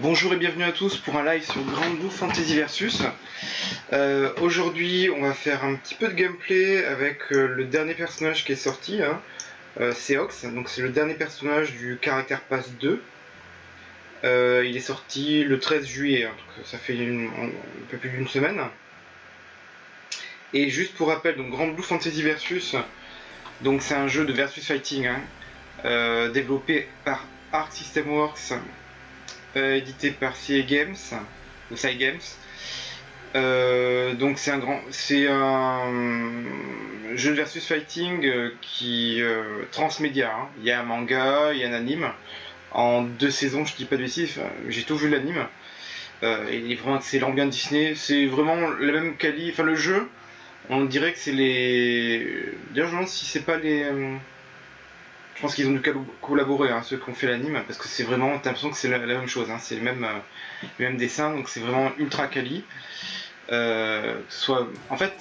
Bonjour et bienvenue à tous pour un live sur Grand Blue Fantasy Versus. Aujourd'hui on va faire un petit peu de gameplay avec le dernier personnage qui est sorti, hein. C'est Ox, donc c'est le dernier personnage du Character Pass 2. Il est sorti le 13 juillet, hein, donc ça fait un peu plus d'une semaine. Et juste pour rappel, donc Grand Blue Fantasy Versus, donc c'est un jeu de versus fighting, hein, développé par Arc System Works. Édité par CI Games ou CI Games. Donc c'est un jeu de versus fighting qui transmédia, hein. Il y a un manga, il y a un anime. En 2 saisons, je dis pas de bêtises, j'ai tout vu l'anime. Il est vraiment excellent, bien Disney. C'est vraiment la même qualité. Enfin le jeu, on dirait que c'est les. D'ailleurs je me demande si c'est pas les. Je pense qu'ils ont dû collaborer, hein, ceux qui ont fait l'anime, parce que c'est vraiment, t'as l'impression que c'est la même chose, hein, c'est le même dessin, donc c'est vraiment ultra quali. En fait,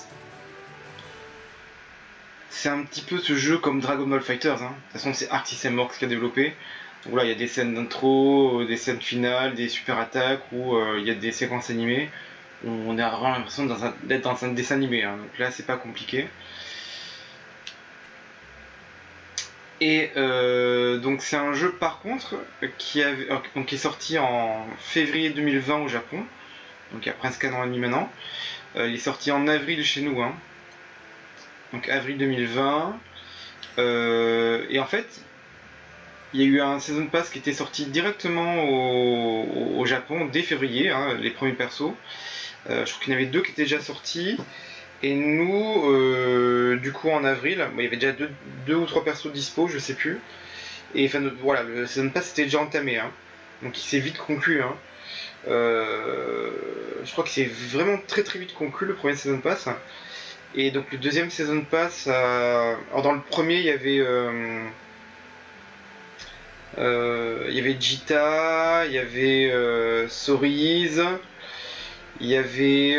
c'est un petit peu ce jeu comme Dragon Ball Fighters, hein. De toute façon c'est Arc System Works qui a développé. Donc là il y a des scènes d'intro, des scènes finales, des super attaques, où il y a des séquences animées. On a vraiment l'impression d'être dans un dessin animé, hein. Donc là c'est pas compliqué. Et donc c'est un jeu par contre qui est sorti en février 2020 au Japon, donc il y a presque un an et demi maintenant. Il est sorti en avril chez nous, hein. Donc avril 2020. Et en fait, il y a eu un Season Pass qui était sorti directement au Japon dès février, hein, les premiers persos. Je crois qu'il y en avait 2 qui étaient déjà sortis. Et nous, du coup en avril, il y avait déjà deux ou 3 persos dispo, je sais plus. Et enfin voilà, le Season Pass était déjà entamé, hein. Donc il s'est vite conclu, hein. Je crois que c'est vraiment très très vite conclu le premier Season Pass. Et donc le deuxième Season Pass, alors dans le premier il y avait Jita, il y avait Cerise, il y avait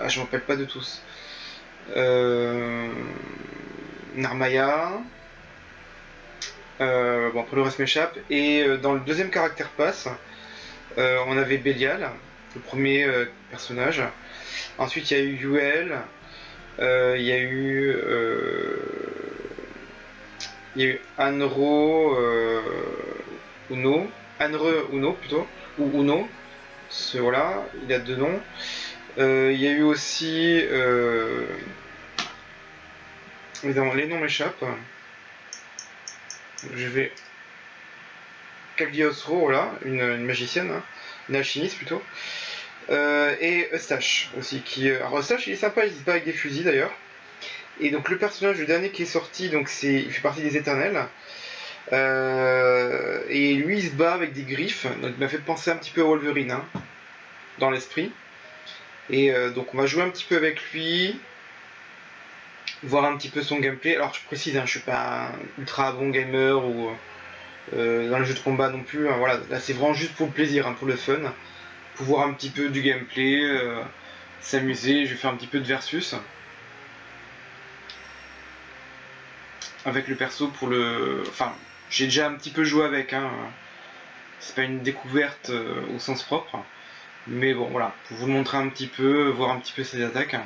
je me rappelle pas de tous. Narmaya. Bon, après le reste m'échappe. Et dans le deuxième Character Pass, on avait Belial, le premier personnage. Ensuite, il y a eu Yuel. Il y a eu Anro Uno. Anre Uno plutôt. Ou Uno. Voilà, il a 2 noms. Il y a eu aussi. Évidemment, les noms m'échappent. Je vais. Cagliostro, voilà, une magicienne, hein, une alchimiste plutôt. Et Eustache aussi. Alors Eustache il est sympa, il se bat avec des fusils d'ailleurs. Et donc le personnage, le dernier qui est sorti, donc il fait partie des Éternels. Et lui il se bat avec des griffes, donc il m'a fait penser un petit peu à Wolverine, hein, dans l'esprit. Et donc on va jouer un petit peu avec lui, voir un petit peu son gameplay. Alors je précise, hein, je suis pas un ultra bon gamer ou dans le jeu de combat non plus, hein, voilà, là c'est vraiment juste pour le plaisir, hein, pour le fun, pour voir un petit peu du gameplay, s'amuser. Je vais faire un petit peu de versus avec le perso pour le... Enfin, j'ai déjà un petit peu joué avec, hein. C'est pas une découverte au sens propre, mais bon voilà, pour vous le montrer un petit peu, voir un petit peu ses attaques.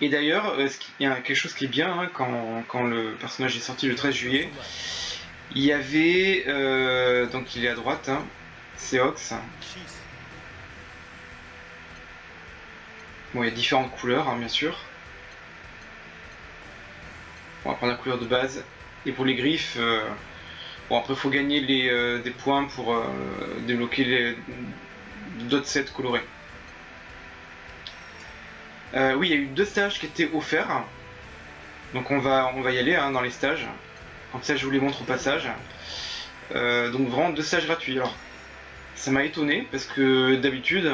Et d'ailleurs, il y a quelque chose qui est bien, hein, quand le personnage est sorti le 13 juillet, il y avait, donc il est à droite, hein, c'est Ox. Bon, il y a différentes couleurs, hein, bien sûr. On va prendre la couleur de base. Et pour les griffes, bon après il faut gagner des points pour débloquer d'autres sets colorés. Oui, il y a eu 2 stages qui étaient offerts. Donc on va y aller, hein, dans les stages. Comme ça je vous les montre au passage. Donc vraiment 2 stages gratuits. Alors ça m'a étonné parce que d'habitude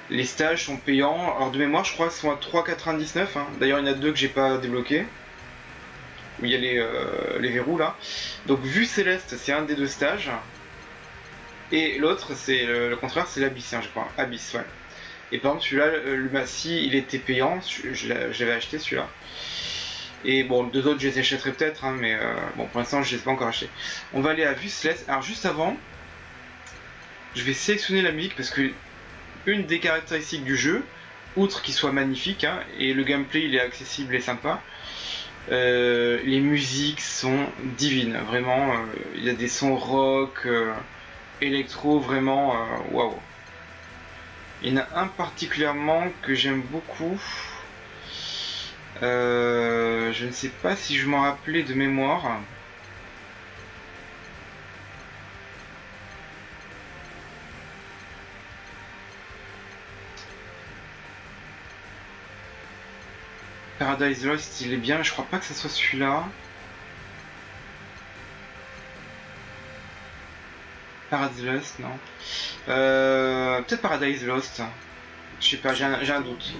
les stages sont payants. Alors de mémoire je crois qu'ils sont à 3,99, hein. D'ailleurs il y en a 2 que j'ai pas débloqués, où il y a les verrous là. Donc Vue Céleste c'est un des 2 stages. Et l'autre c'est le contraire, c'est l'Abyss, hein, je crois. Abyss, ouais. Et par exemple celui-là, le Massy, il était payant, je l'avais acheté celui-là. Et bon, 2 autres je les achèterai peut-être, hein, mais bon pour l'instant je les ai pas encore achetés. On va aller à Vue Céleste. Alors juste avant, je vais sélectionner la musique parce que une des caractéristiques du jeu, outre qu'il soit magnifique, hein, et le gameplay il est accessible et sympa, les musiques sont divines, vraiment. Il y a des sons rock, électro, vraiment waouh. Il y en a un particulièrement que j'aime beaucoup. Je ne sais pas si je m'en rappelais de mémoire. Paradise Lost, il est bien, mais je crois pas que ça soit celui-là. Paradise Lost, non. Peut-être Paradise Lost. Je sais pas, j'ai un doute.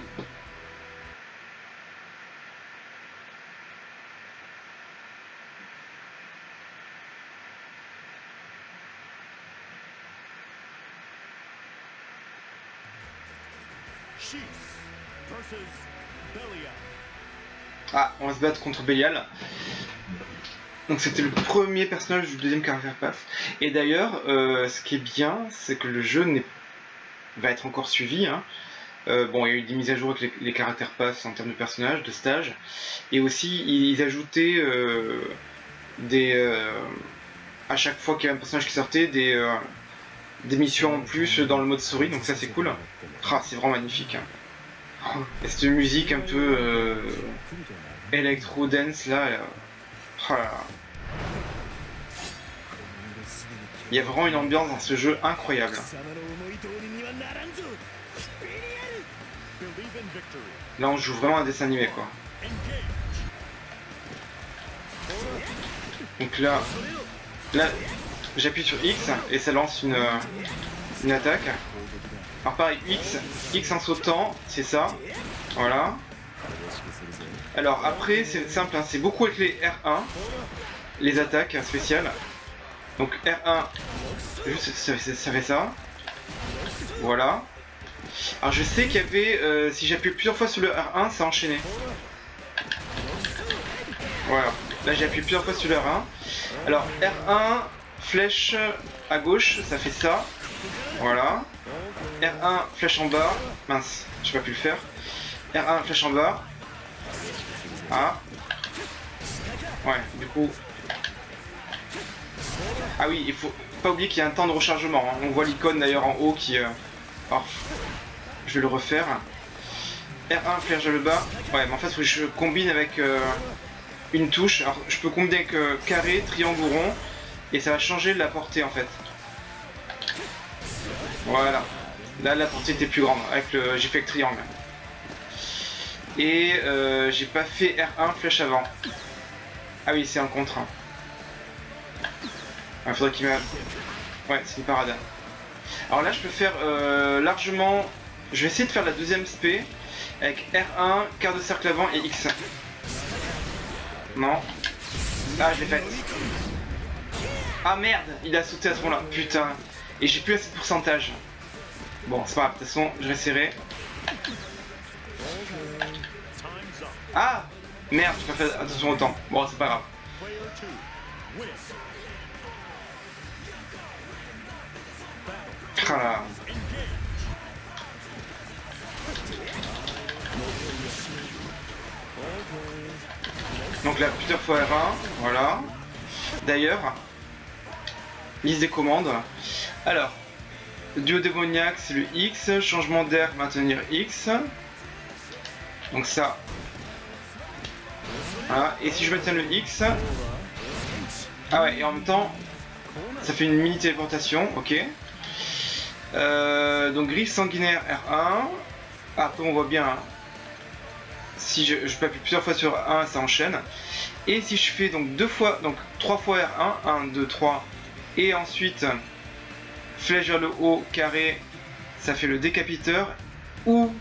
Ah, on va se battre contre Belial. Donc c'était le premier personnage du deuxième Carrière Pass. Et d'ailleurs, ce qui est bien, c'est que le jeu va être encore suivi. Hein. Bon, il y a eu des mises à jour avec les caractères pass en termes de personnages, de stages. Et aussi, ils ajoutaient à chaque fois qu'il y avait un personnage qui sortait, des missions en plus dans le mode story. Donc ça, c'est cool. Ah, c'est vraiment magnifique. Hein. Et cette musique un peu électro-dance là. Oh là là. Il y a vraiment une ambiance dans ce jeu incroyable. Là on joue vraiment un dessin animé quoi. Donc là j'appuie sur X et ça lance une attaque. Alors pareil, X en sautant, c'est ça. Voilà. Alors après c'est simple, hein, c'est beaucoup avec les R1, les attaques spéciales. Donc R1, juste ça fait ça. Voilà. Alors je sais qu'il y avait, si j'appuie plusieurs fois sur le R1, ça enchaînait. Voilà. Là j'ai appuyé plusieurs fois sur le R1. Alors R1, flèche à gauche, ça fait ça. Voilà. R1, flèche en bas. Mince, j'ai pas pu le faire. R1, flèche en bas. Ah. Ouais, du coup. Ah oui, il faut pas oublier qu'il y a un temps de rechargement. Hein. On voit l'icône d'ailleurs en haut qui... Alors, je vais le refaire. R1, flèche vers le bas. Ouais, mais en fait, il faut que je combine avec une touche. Alors, je peux combiner avec carré, triangle ou rond. Et ça va changer la portée en fait. Voilà. Là, la portée était plus grande. J'ai fait avec triangle. Et j'ai pas fait R1, flèche avant. Ah oui, c'est un contre. Il faudrait qu'il m'a... Ouais, c'est une parade. Alors là, je peux faire largement... Je vais essayer de faire la deuxième spé avec R1, quart de cercle avant et X. Non. Ah, je l'ai fait. Ah merde, il a sauté à ce moment-là. Putain. Et j'ai plus assez de pourcentage. Bon, c'est pas grave. De toute façon, je vais serrer. Ah merde, j'ai pas fait attention au temps. Bon, c'est pas grave. Ah là. Donc là, plusieurs fois R1, voilà. D'ailleurs, liste des commandes. Alors, duo démoniaque, c'est le X. Changement d'air, maintenir X. Donc ça. Voilà. Et si je maintiens le X. Ah ouais, et en même temps, ça fait une mini téléportation, ok. Donc griffe sanguinaire R1. Après on voit bien, hein, si je peux appuyer plusieurs fois sur 1, ça enchaîne. Et si je fais donc 3 fois R1, 1, 2, 3, et ensuite flèche vers le haut, carré, ça fait le décapiteur. Ou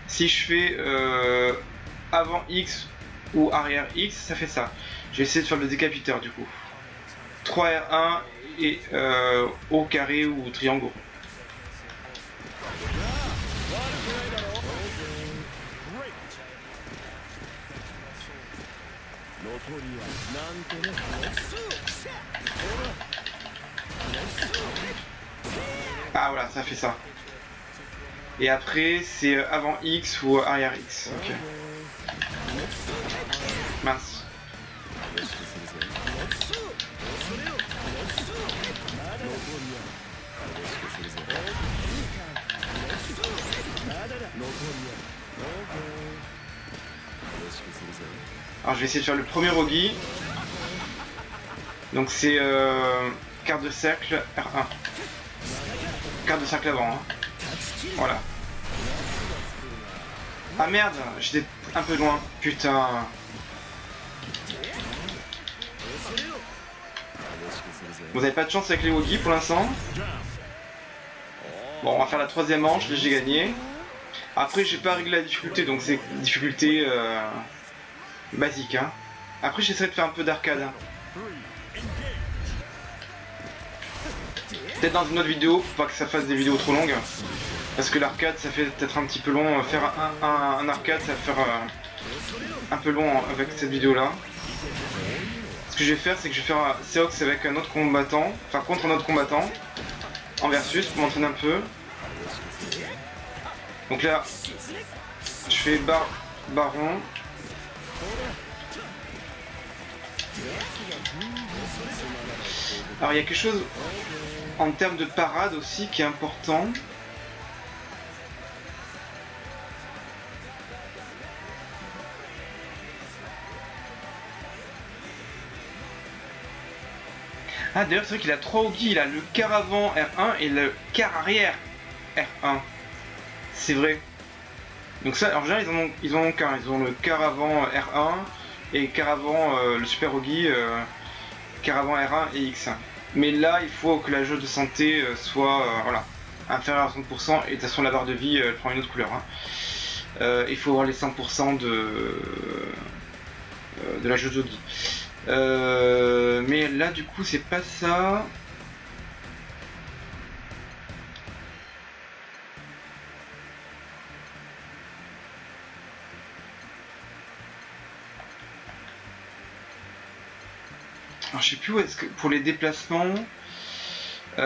si je fais avant X ou arrière X, ça fait ça. Je vais essayer de faire le décapiteur du coup. 3 R1 et haut, carré ou triangle. Ah voilà, ça fait ça. Et après, c'est avant X ou arrière X. Ok. Mince. Alors je vais essayer de faire le premier Rogi. Donc c'est quart de cercle R1. Quart de cercle avant. Hein. Voilà. Ah merde, j'étais un peu loin. Putain. Vous avez pas de chance avec les Wogi pour l'instant. Bon, on va faire la troisième manche, j'ai gagné. Après, j'ai pas réglé la difficulté, donc c'est difficulté basique. Hein. Après, j'essaierai de faire un peu d'arcade. Hein. Peut-être dans une autre vidéo, pour pas que ça fasse des vidéos trop longues. Parce que l'arcade, ça fait peut-être un petit peu long. Faire un arcade, ça va faire un peu long avec cette vidéo-là. Ce que je vais faire, c'est que je vais faire un Seox avec un autre combattant, enfin contre un autre combattant, en versus, pour m'entraîner un peu. Donc là, je fais baron. Alors il y a quelque chose en termes de parade aussi qui est important. Ah d'ailleurs c'est vrai qu'il a 3 Ogi, il a le quart avant R1 et le quart arrière R1. C'est vrai. Donc ça, en général ils en ont qu'un, ils ont le quart avant R1 et quart avant le super Ogi, quart avant R1 et X1. Mais là il faut que la jauge de santé soit voilà, inférieure à 30% et de toute façon la barre de vie elle prend une autre couleur. Hein. Il faut avoir les 100% de la jauge d'Ogi. Mais là du coup c'est pas ça. Alors je sais plus où est-ce que pour les déplacements à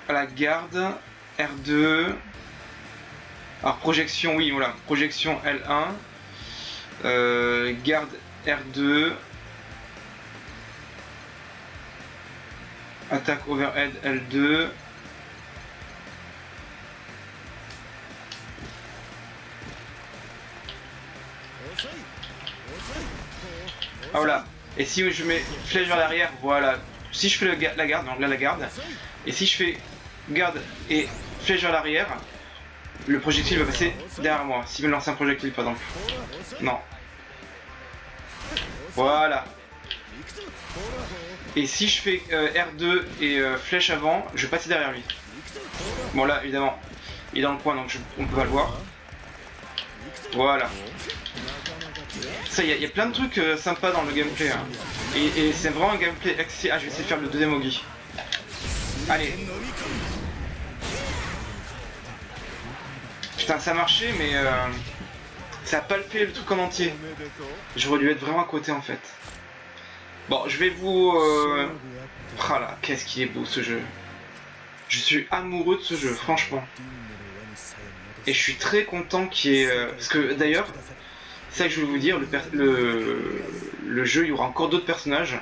la garde R2. Alors projection oui voilà projection L1 garde R2 attaque overhead L2 ah voilà. Et si je mets flèche vers l'arrière, voilà. Si je fais la garde, donc là la garde, et si je fais garde et flèche vers l'arrière, le projectile va passer derrière moi. S'il veut lancer un projectile par exemple. Non. Voilà. Et si je fais R2 et flèche avant, je vais passer derrière lui. Bon là évidemment, il est dans le coin donc on peut pas le voir. Voilà. Ça, il y a plein de trucs sympas dans le gameplay. Hein. Et c'est vraiment un gameplay accessible. Ah, je vais essayer de faire le deuxième Ogi. Allez. Putain, ça a marché, mais ça a pas le fait le truc en entier. J'aurais dû être vraiment à côté en fait. Bon, je vais vous... Ah là, qu'est-ce qu'il est beau ce jeu. Je suis amoureux de ce jeu, franchement. Et je suis très content qu'il y ait... Parce que d'ailleurs... C'est ça que je voulais vous dire, le jeu, il y aura encore d'autres personnages.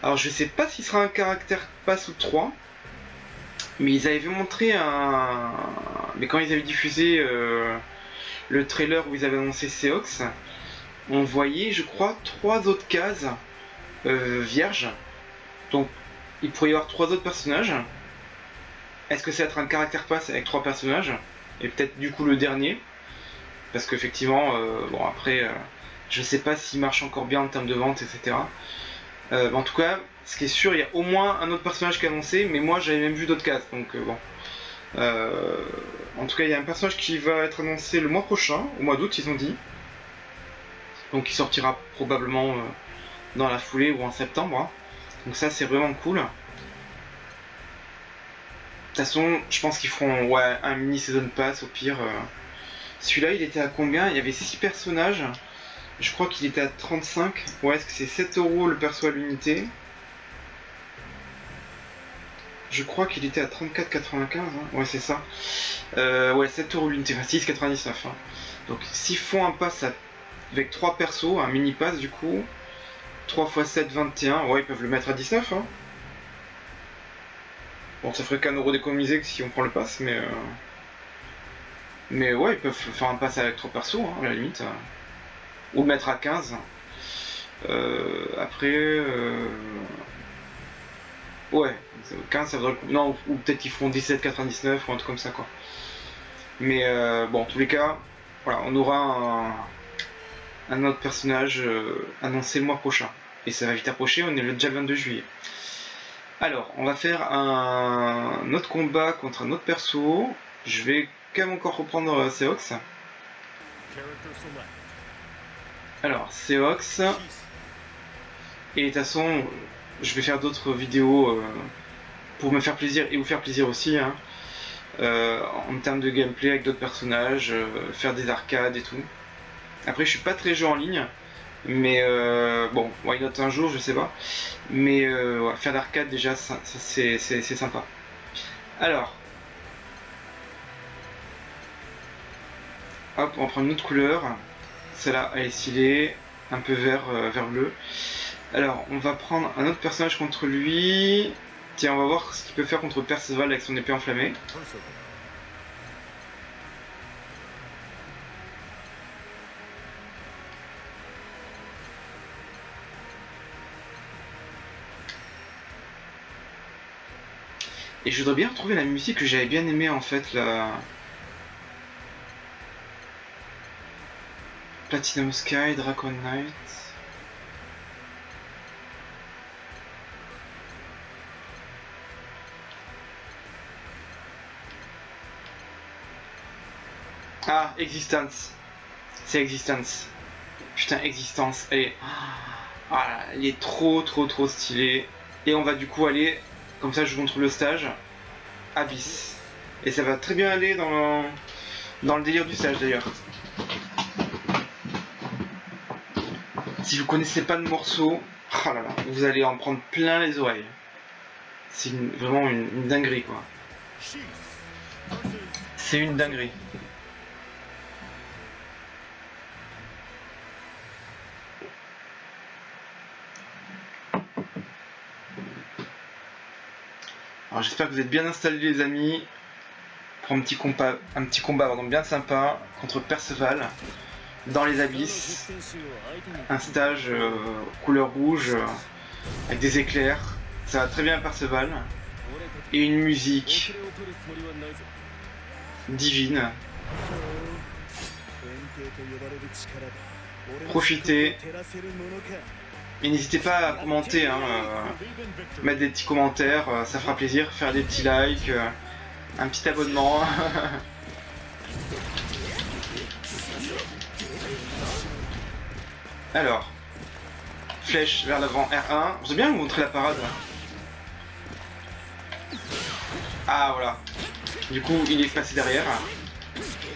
Alors je sais pas s'il sera un caractère pass ou 3, mais ils avaient montré un... Mais quand ils avaient diffusé le trailer où ils avaient annoncé Seox, on voyait, je crois, 3 autres cases vierges. Donc il pourrait y avoir 3 autres personnages. Est-ce que ça va être un caractère pass avec 3 personnages? Et peut-être du coup le dernier. Parce qu'effectivement, bon après, je sais pas s'il marche encore bien en termes de vente, etc. En tout cas, ce qui est sûr, il y a au moins un autre personnage qui est annoncé, mais moi j'avais même vu d'autres cases, donc bon. En tout cas, il y a un personnage qui va être annoncé le mois prochain, au mois d'août, ils ont dit. Donc il sortira probablement dans la foulée ou en septembre. Hein. Donc ça, c'est vraiment cool. De toute façon, je pense qu'ils feront ouais, un mini season pass au pire. Celui-là, il était à combien? Il y avait 6 personnages. Je crois qu'il était à 35. Ouais, est-ce que c'est 7 € le perso à l'unité? Je crois qu'il était à 34,95. Hein. Ouais, c'est ça. Ouais, 7 € l'unité, enfin 6,99. Hein. Donc, s'ils font un pass avec 3 persos, un mini pass du coup, 3 x 7, 21. Ouais, ils peuvent le mettre à 19. Hein. Bon, ça ferait qu'1 € d'économiser si on prend le pass, mais ouais, ils peuvent faire un pass avec 3 persos, hein, à la limite. Ou le mettre à 15. Après. Ouais, 15 ça vaudrait le coup. Non, ou peut-être qu'ils feront 17,99 ou un truc comme ça, quoi. Mais bon, en tous les cas, voilà, on aura un autre personnage annoncé le mois prochain. Et ça va vite approcher, on est déjà le 22 juillet. Alors, on va faire un autre combat contre un autre perso. Je vais quand même encore reprendre Seox. Alors, Seox. Et de toute façon, je vais faire d'autres vidéos pour me faire plaisir et vous faire plaisir aussi. Hein. En termes de gameplay avec d'autres personnages, faire des arcades et tout. Après, je suis pas très jeu en ligne, mais bon, why not un jour, je sais pas. Mais ouais, faire d'arcade déjà, c'est sympa. Alors, hop, on prend une autre couleur. Celle-là, elle est stylée, un peu vert, vert bleu. Alors, on va prendre un autre personnage contre lui. Tiens, on va voir ce qu'il peut faire contre Perceval avec son épée enflammée. Et je voudrais bien retrouver la musique que j'avais bien aimée en fait, la Platinum Sky, Dragon Knight. Ah, Existence. C'est Existence. Putain, Existence. Elle est trop stylée. Et on va du coup aller, comme ça je vous montre le stage, Abyss. Et ça va très bien aller dans le délire du stage d'ailleurs. Si vous connaissez pas le morceau, oh là là, vous allez en prendre plein les oreilles. C'est vraiment une dinguerie quoi. C'est une dinguerie. Alors j'espère que vous êtes bien installés les amis pour un petit combat pardon, bien sympa contre Perceval dans les abysses. Un stage couleur rouge avec des éclairs. Ça va très bien Perceval. Et une musique divine. Profitez. Et n'hésitez pas à commenter, hein, mettre des petits commentaires, ça fera plaisir, faire des petits likes, un petit abonnement. Alors, flèche vers l'avant R1, je vais bien vous montrer la parade. Ah voilà, du coup il est passé derrière.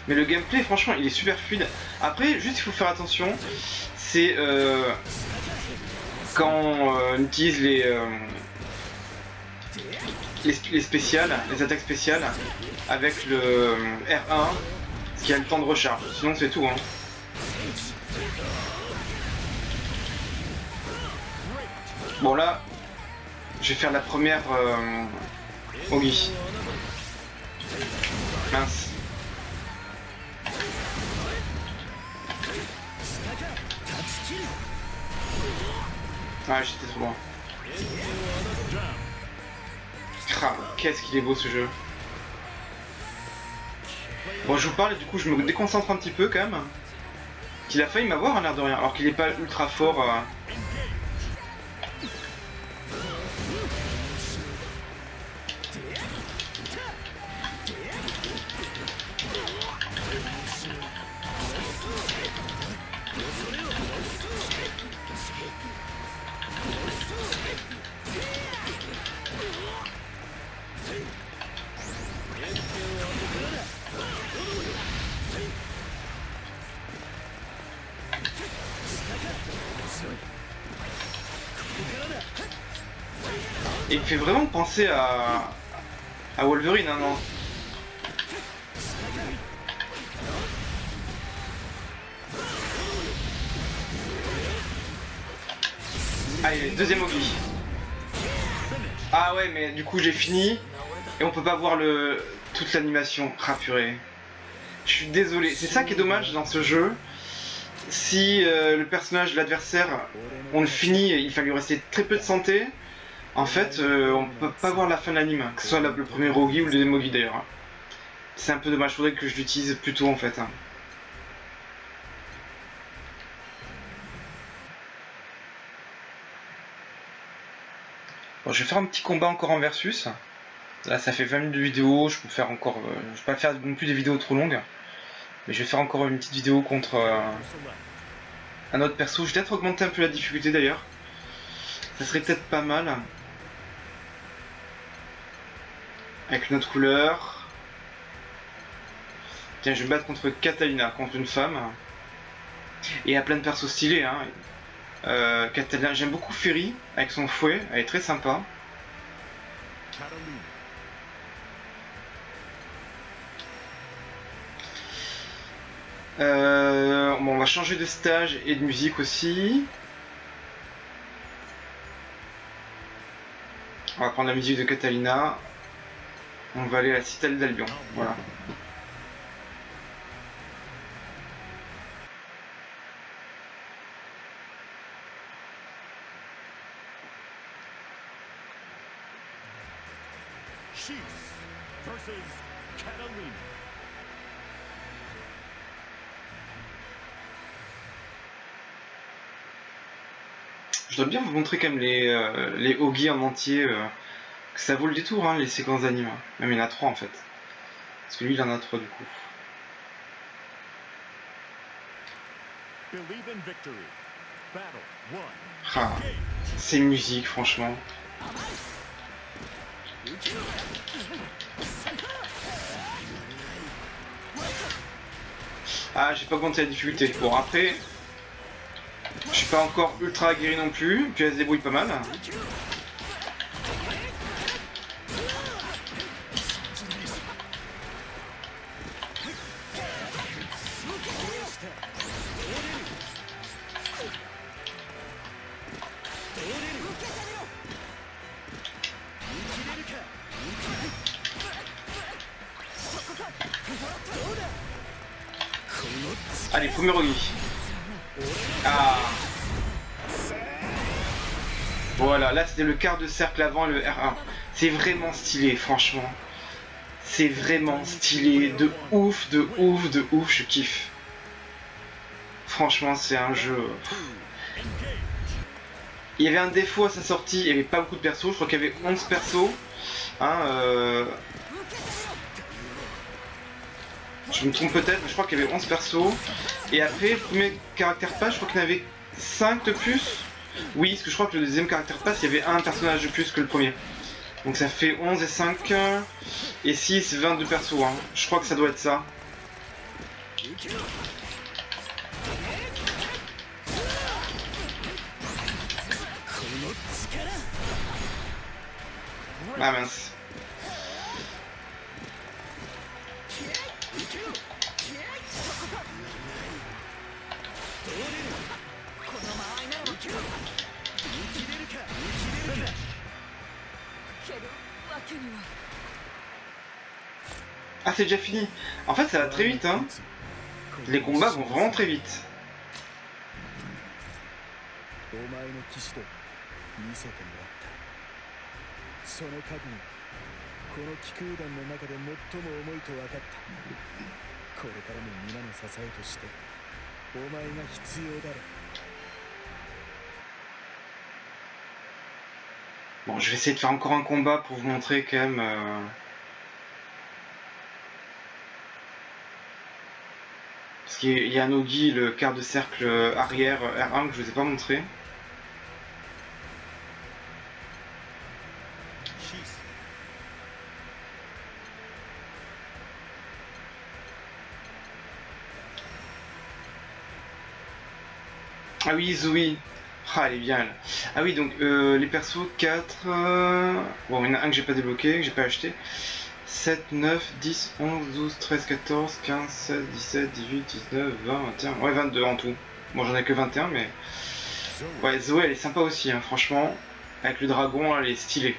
Mais le gameplay franchement il est super fluide. Après juste il faut faire attention, c'est quand on utilise les spéciales, les attaques spéciales avec le R1 qui a le temps de recharge. Sinon c'est tout hein. Bon là, je vais faire la première Ogi. Mince. Ah j'étais trop loin. Ah, qu'est-ce qu'il est beau ce jeu. Bon je vous parle et du coup je me déconcentre un petit peu quand même. Qu'il a failli m'avoir en l'air de rien, alors qu'il est pas ultra fort. Et il me fait vraiment penser à Ah, Wolverine, hein, non. Allez, deuxième Ogi. Ah ouais, mais du coup j'ai fini et on peut pas voir toute l'animation. Ah purée. Je suis désolé. C'est ça qui est dommage dans ce jeu. Si le personnage de l'adversaire, on le finit, il va lui rester très peu de santé. En fait, on peut pas voir la fin de l'anime, que ce soit le premier Ogi ou le deuxième Ogi d'ailleurs. C'est un peu dommage, faudrait que je l'utilise plus tôt en fait. Bon, je vais faire un petit combat encore en versus. Là, ça fait 20 minutes de vidéo, je peux faire encore. Je vais pas faire non plus des vidéos trop longues. Mais je vais faire encore une petite vidéo contre un autre perso. Je vais peut-être augmenter un peu la difficulté d'ailleurs. Ça serait peut-être pas mal. Avec une autre couleur. Tiens, je vais me battre contre Catalina, contre une femme. Et il y a plein de persos stylés. Hein. Catalina, j'aime beaucoup Ferry avec son fouet, elle est très sympa. Bon, on va changer de stage et de musique aussi. On va prendre la musique de Catalina. On va aller à la citadelle d'Albion. Voilà. Je dois bien vous montrer quand même les Ogi en entier. Que ça vaut le détour, hein, les séquences d'anime. Même il y en a 3 en fait. Parce que lui il en a 3 du coup. Ah, ces musiques franchement. Ah, j'ai pas augmenté la difficulté. Bon, après, je suis pas encore ultra aguerri non plus, puis elle se débrouille pas mal. Allez, premier Ogi. Ah. Voilà, là c'était le quart de cercle avant le R1. C'est vraiment stylé, franchement. C'est vraiment stylé, de ouf, de ouf, de ouf, je kiffe. Franchement, c'est un jeu. Il y avait un défaut à sa sortie, il n'y avait pas beaucoup de persos, je crois qu'il y avait 11 persos. Hein, je me trompe peut-être, mais je crois qu'il y avait 11 persos. Et après, le premier caractère pass, je crois qu'il y en avait 5 de plus. Oui, parce que je crois que le deuxième caractère pass, il y avait un personnage de plus que le premier. Donc ça fait 11 et 5 et 6, 22 persos. Hein. Je crois que ça doit être ça. Ah mince. Ah, c'est déjà fini. En fait, ça va très vite, hein. Les combats vont vraiment très vite. Bon, je vais essayer de faire encore un combat pour vous montrer quand même. Parce qu'il y a un Ogi, le quart de cercle arrière R1 que je vous ai pas montré. Ah oui, Zoui. Ah, elle est bien elle. Ah oui, donc les persos 4. Bon, il y en a un que j'ai pas débloqué, que j'ai pas acheté. 7, 9, 10, 11, 12, 13, 14, 15, 16, 17, 18, 19, 20, 21. Ouais, 22 en tout. Bon, j'en ai que 21, mais. Ouais, Zoé, elle est sympa aussi, hein, franchement. Avec le dragon, elle est stylée.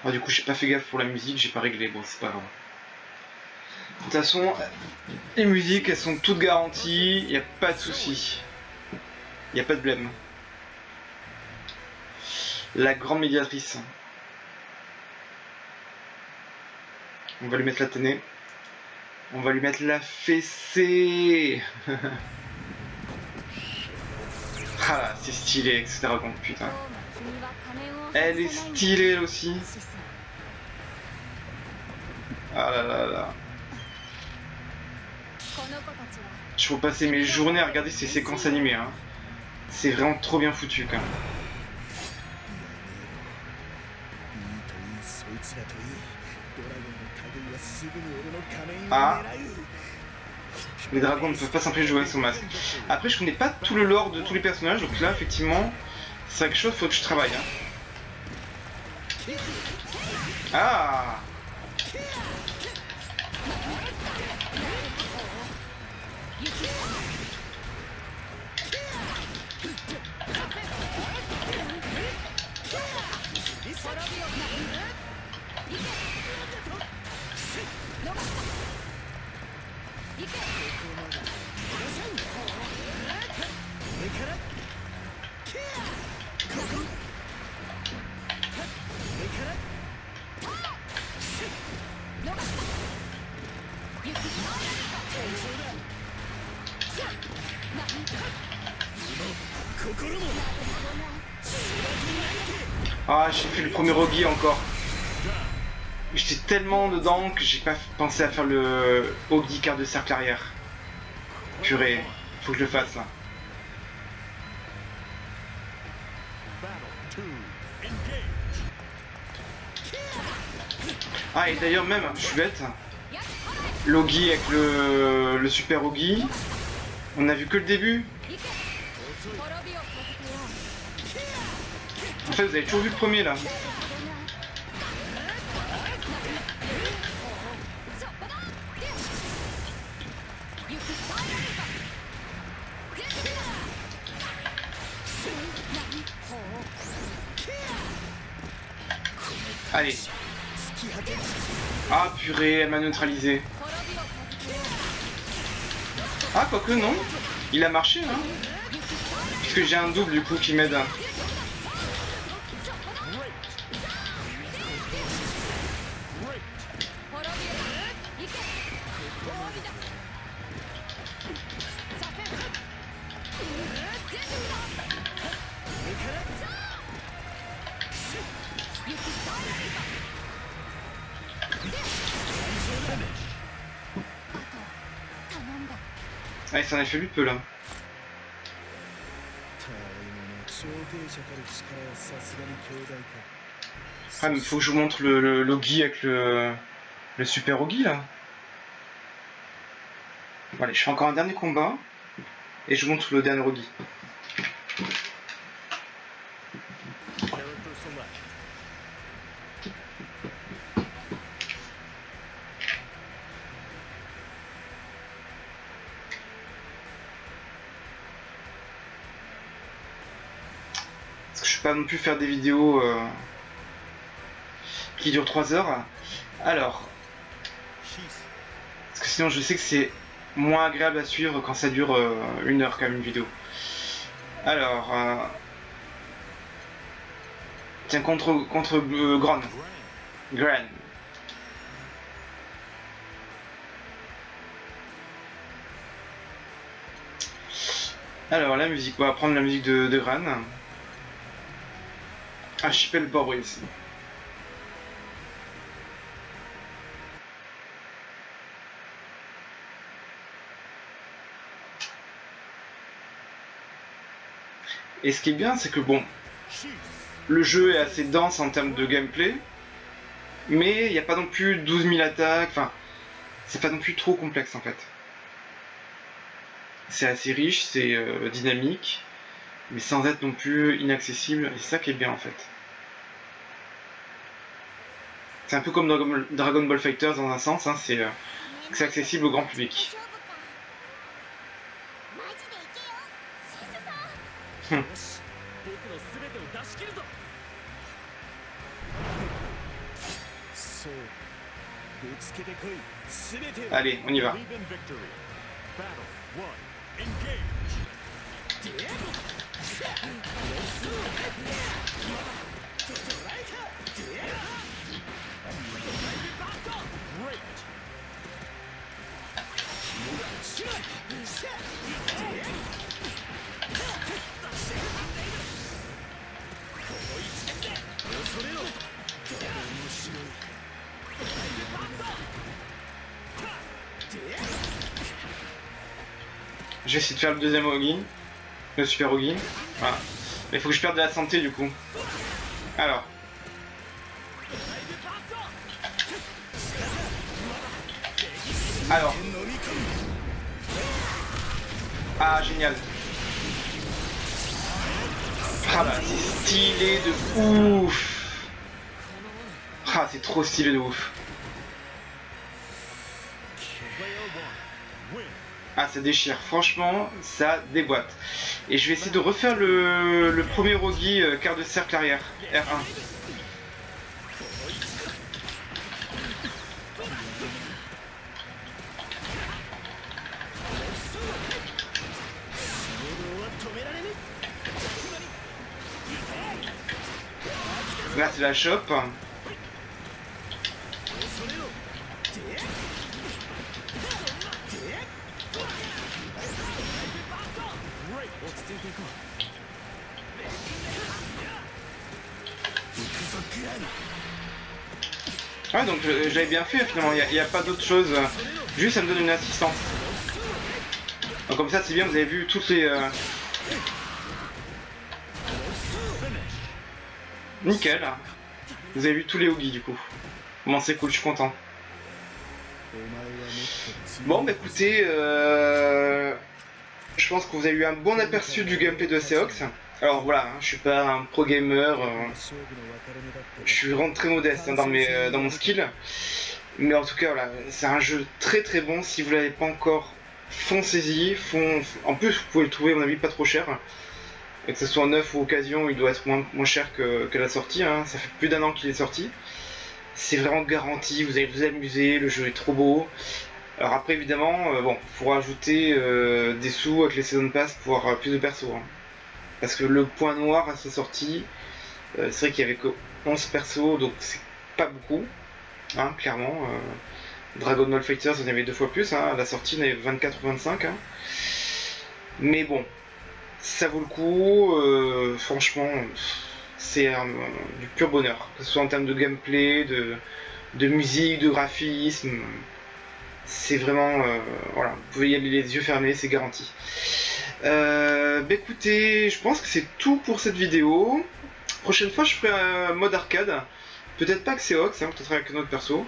Alors, du coup, j'ai pas fait gaffe pour la musique, j'ai pas réglé. Bon, c'est pas grave. De toute façon, les musiques, elles sont toutes garanties, y a pas de souci. Y a pas de blême. La grande médiatrice. On va lui mettre la ténée. On va lui mettre la fessée. Ah là, c'est stylé, etc. Putain. Elle est stylée elle aussi. Ah là là là. Je peux passer mes journées à regarder ces séquences animées. Hein. C'est vraiment trop bien foutu quand même. Ah. Les dragons ne peuvent pas s'empêcher de jouer avec son masque. Après, je connais pas tout le lore de tous les personnages, donc là, effectivement, c'est quelque chose, faut que je travaille. Hein. Ah. Ah, j'ai fait le premier Rogi encore. J'étais tellement dedans que j'ai pas pensé à faire le Ogi quart de cercle arrière. Purée, faut que je le fasse là. Ah, et d'ailleurs même, je suis bête, l'Ogi avec le super Ogi, on a vu que le début. En fait, vous avez toujours vu le premier là. Allez. Ah purée, elle m'a neutralisé. Ah, quoique non. Il a marché, hein. Puisque j'ai un double du coup qui m'aide. Ah, il s'en a fait lui peu là. Ah, mais faut que je vous montre le Ogi avec le super Ogi là. Bon, allez, je fais encore un dernier combat et je vous montre le dernier Ogi. Parce que je peux pas non plus faire des vidéos qui durent 3 heures. Alors, parce que sinon je sais que c'est moins agréable à suivre quand ça dure 1 heure quand même une vidéo. Alors, tiens, contre Gran. Gran. Alors, la musique, on va prendre la musique de Gran. Archipel Boris. Et ce qui est bien, c'est que bon, le jeu est assez dense en termes de gameplay, mais il n'y a pas non plus 12 000 attaques, enfin, c'est pas non plus trop complexe en fait. C'est assez riche, c'est dynamique, mais sans être non plus inaccessible, et c'est ça qui est bien en fait. C'est un peu comme Dragon Ball FighterZ dans un sens, hein, c'est accessible au grand public. Allez, on y va. Je vais essayer de faire le deuxième Ogin, le super Ogin. Voilà. Mais il faut que je perde de la santé du coup. Alors. Ah, génial. Ah bah, c'est stylé de ouf. Ah, c'est trop stylé de ouf. Ah, ça déchire. Franchement, ça déboîte. Et je vais essayer de refaire le premier Rogi quart de cercle arrière. R1. Là, c'est la chope. Ouais, donc j'avais bien fait finalement, il n'y a pas d'autre chose. Juste ça me donne une assistance. Donc comme ça c'est bien, vous avez vu toutes les... Nickel. Vous avez vu tous les Ogi du coup. Bon c'est cool, je suis content. Bon bah écoutez, je pense que vous avez eu un bon aperçu du gameplay de Seox. Alors voilà, hein, je suis pas un pro gamer, je suis vraiment très modeste hein, dans mon skill. Mais en tout cas voilà, c'est un jeu très très bon, si vous l'avez pas encore, foncez-y. En plus vous pouvez le trouver à mon avis pas trop cher. Et que ce soit neuf ou occasion, il doit être moins cher que la sortie, hein. Ça fait plus d'1 an qu'il est sorti. C'est vraiment garanti, vous allez vous amuser, le jeu est trop beau. Alors après évidemment, bon, faut rajouter des sous avec les Season Pass pour avoir plus de persos. Hein. Parce que le point noir à sa sortie, c'est vrai qu'il y avait que 11 persos, donc c'est pas beaucoup, hein, clairement. Dragon Ball FighterZ, il y en avait 2 fois plus, hein. À la sortie, il y en avait 24 ou 25. Hein. Mais bon, ça vaut le coup, franchement, c'est du pur bonheur. Que ce soit en termes de gameplay, de musique, de graphisme. C'est vraiment, voilà, vous pouvez y aller les yeux fermés, c'est garanti. Bah écoutez, je pense que c'est tout pour cette vidéo. Prochaine fois, je ferai un mode arcade. Peut-être pas que c'est Ox, hein, peut-être avec un autre perso.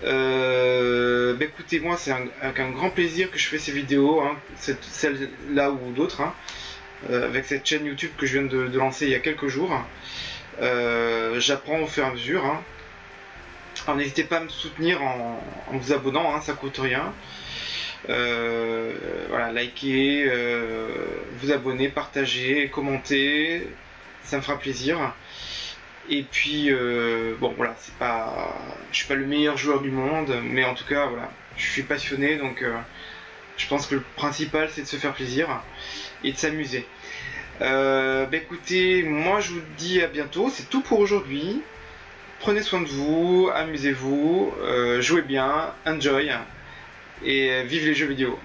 Bah écoutez, moi, c'est avec un grand plaisir que je fais ces vidéos, hein, celle-là ou d'autres, hein, avec cette chaîne YouTube que je viens de lancer il y a quelques jours. J'apprends au fur et à mesure. Hein. Alors n'hésitez pas à me soutenir en vous abonnant, hein, ça coûte rien. Voilà, likez, vous abonner, partagez, commentez, ça me fera plaisir. Et puis bon voilà, je suis pas le meilleur joueur du monde, mais en tout cas voilà, je suis passionné, donc je pense que le principal c'est de se faire plaisir et de s'amuser. Bah écoutez, moi je vous dis à bientôt, c'est tout pour aujourd'hui. Prenez soin de vous, amusez-vous, jouez bien, enjoy et vive les jeux vidéo.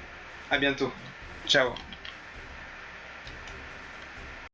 A bientôt. Ciao.